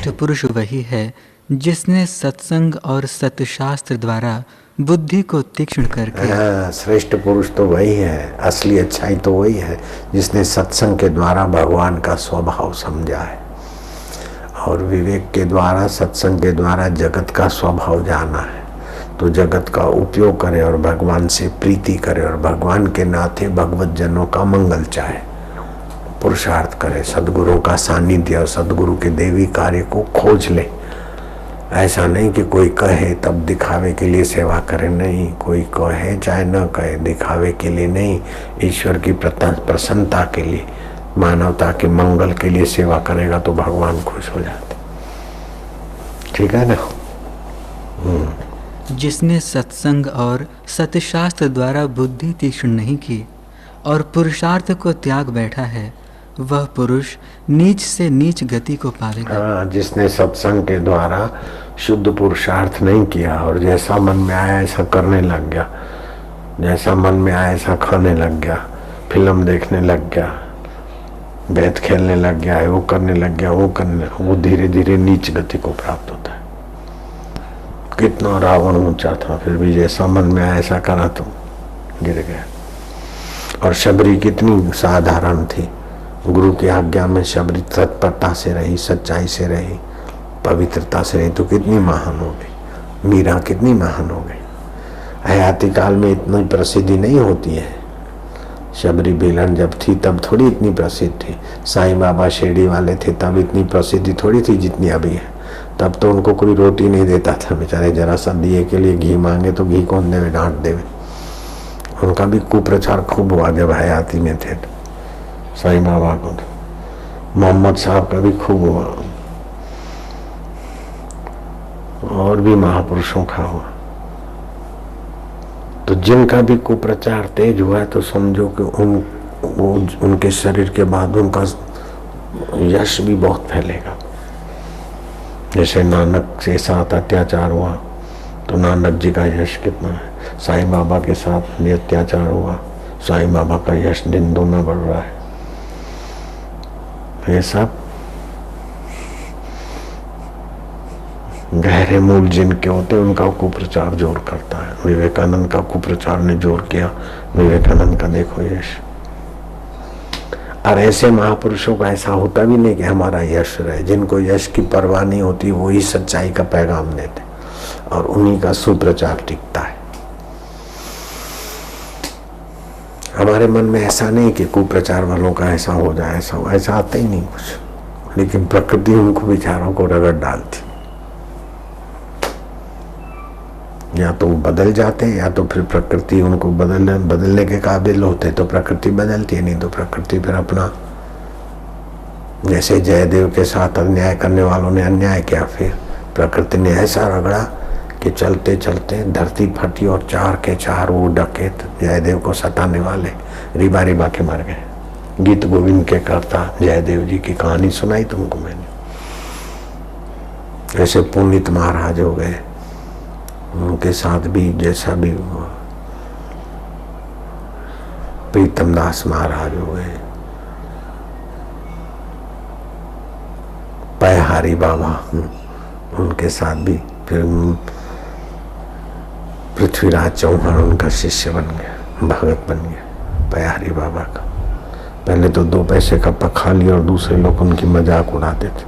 श्रेष्ठ पुरुष वही है जिसने सत्संग और सतशास्त्र द्वारा बुद्धि को तीक्ष्ण करके। श्रेष्ठ पुरुष तो वही है, असली अच्छाई तो वही है जिसने सत्संग के द्वारा भगवान का स्वभाव समझा है और विवेक के द्वारा सत्संग के द्वारा जगत का स्वभाव जाना है। तो जगत का उपयोग करे और भगवान से प्रीति करे और भगवान के नाते भगवत जनों का मंगल चाहे, पुरुषार्थ करे, सदगुरु का सानिध्य और सदगुरु के देवी कार्य को खोज ले। ऐसा नहीं कि कोई कहे तब दिखावे के लिए सेवा करे, नहीं, कोई कहे चाहे न कहे दिखावे के लिए नहीं, ईश्वर की प्रसन्नता के लिए, मानवता के मंगल के लिए सेवा करेगा तो भगवान खुश हो जाते। ठीक है ना। जिसने सत्संग और सतशास्त्र द्वारा बुद्धि तीक्ष्ण नहीं की और पुरुषार्थ को त्याग बैठा है, वह पुरुष नीच से नीच गति को पावेगा। जिसने सत्संग के द्वारा शुद्ध पुरुषार्थ नहीं किया और जैसा मन में आया ऐसा करने लग गया, जैसा मन में आया ऐसा खाने लग गया, फिल्म देखने लग गया, बैत खेलने लग गया, वो करने लग गया, वो धीरे धीरे नीच गति को प्राप्त होता है। कितना रावण ऊंचा था, फिर भी जैसा मन में आया ऐसा करा तो गिर गया। और शबरी कितनी साधारण थी, गुरु की आज्ञा में शबरी तत्परता से रही, सच्चाई से रही, पवित्रता से रही तो कितनी महान हो गई। मीरा कितनी महान हो गई। हयाती काल में इतनी प्रसिद्धि नहीं होती है। शबरी बेलन जब थी तब थोड़ी इतनी प्रसिद्ध थी। साईं बाबा शिरडी वाले थे तब इतनी प्रसिद्धि थोड़ी थी जितनी अभी है। तब तो उनको कोई रोटी नहीं देता था बेचारे, जरा सा दिए के लिए घी मांगे तो घी कौन देवे, डांट देवे। उनका भी कुप्रचार खूब हुआ जब हयाती में थे। साईं बाबा को मोहम्मद साहब का भी खूब हुआ और भी महापुरुषों का हुआ। तो जिनका भी कुप्रचार तेज हुआ है तो समझो कि उनके शरीर के बाद उनका यश भी बहुत फैलेगा। जैसे नानक के साथ अत्याचार हुआ तो नानक जी का यश कितना है। साईं बाबा के साथ भी अत्याचार हुआ, साईं बाबा का यश दिन दोना बढ़ रहा है। ये सब गहरे मूल जिनके होते हैं उनका कुप्रचार जोर करता है। विवेकानंद का कुप्रचार ने जोर किया, विवेकानंद का देखो यश। और ऐसे महापुरुषों का ऐसा होता भी नहीं कि हमारा यश रहे। जिनको यश की परवाह नहीं होती वही सच्चाई का पैगाम देते और उन्हीं का सुप्रचार टिकता है। हमारे मन में ऐसा नहीं कि कुप्रचार वालों का ऐसा हो जाए, ऐसा आता ही नहीं कुछ। लेकिन प्रकृति उनको विचारों को रगड़ डालती। या तो बदल जाते या तो फिर प्रकृति उनको बदलने के काबिल होते तो प्रकृति बदलती है, नहीं तो प्रकृति फिर अपना। जैसे जयदेव के साथ अन्याय करने वालों ने अन्याय किया, फिर प्रकृति ने ऐसा रगड़ा कि चलते चलते धरती फटी और 4 के 4 वो डकैत जयदेव को सताने वाले रिबा रिबा के मर गए। गीत गोविंद के कर्ता जयदेव जी की कहानी सुनाई तुमको मैंने। ऐसे पुनीत महाराज हो गए, उनके साथ भी जैसा भी हुआ। प्रीतम दास महाराज हो गए, पयहारी बाबा, उनके साथ भी फिर पृथ्वीराज चौहान उनका शिष्य बन गया, भगत बन गया पयहारी बाबा का। पहले तो 2 पैसे का पखाली और दूसरे लोग उनकी मजाक उड़ाते थे।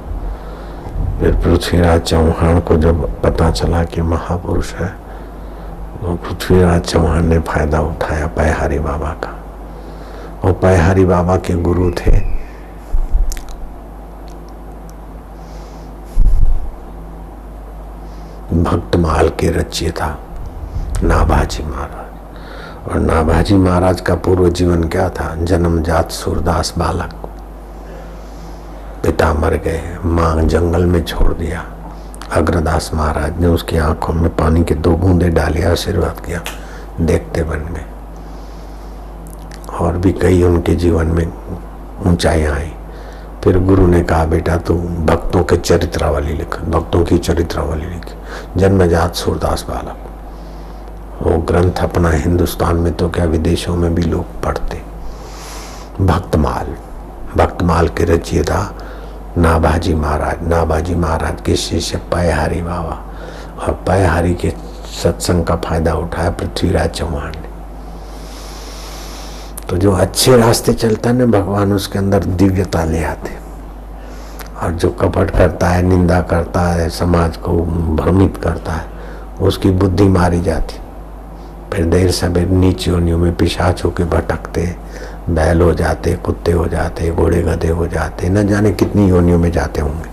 फिर पृथ्वीराज चौहान को जब पता चला कि महापुरुष है तो पृथ्वीराज चौहान ने फायदा उठाया पयहारी बाबा का। और पयहारी बाबा के गुरु थे भक्तमाल के रचयिता नाभाजी महाराज। और नाभाजी महाराज का पूर्व जीवन क्या था? जन्मजात सूरदास बालक, पिता मर गए, मां जंगल में छोड़ दिया। अग्रदास महाराज ने उसकी आंखों में पानी के 2 बूंदे डाले, आशीर्वाद किया, देखते बन गए। और भी कई उनके जीवन में ऊंचाइयां आई। फिर गुरु ने कहा बेटा तू भक्तों के चरित्रावली लिख, भक्तों की चरित्रावली लिख। जन्मजात सूरदास बालक, वो ग्रंथ अपना हिंदुस्तान में तो क्या विदेशों में भी लोग पढ़ते। भक्तमाल के रचयिता नाभाजी महाराज के शिष्य पयहारी बाबा, और पयहारी के सत्संग का फायदा उठाया पृथ्वीराज चौहान ने। तो जो अच्छे रास्ते चलता है ना भगवान उसके अंदर दिव्यता ले आते, और जो कपट करता है, निंदा करता है, समाज को भ्रमित करता है, उसकी बुद्धि मारी जाती। फिर देर सवेर नीच योनियों में पिशाच होके भटकते, बैल हो जाते, कुत्ते हो जाते, घोड़े गधे हो जाते, न जाने कितनी योनियों में जाते होंगे।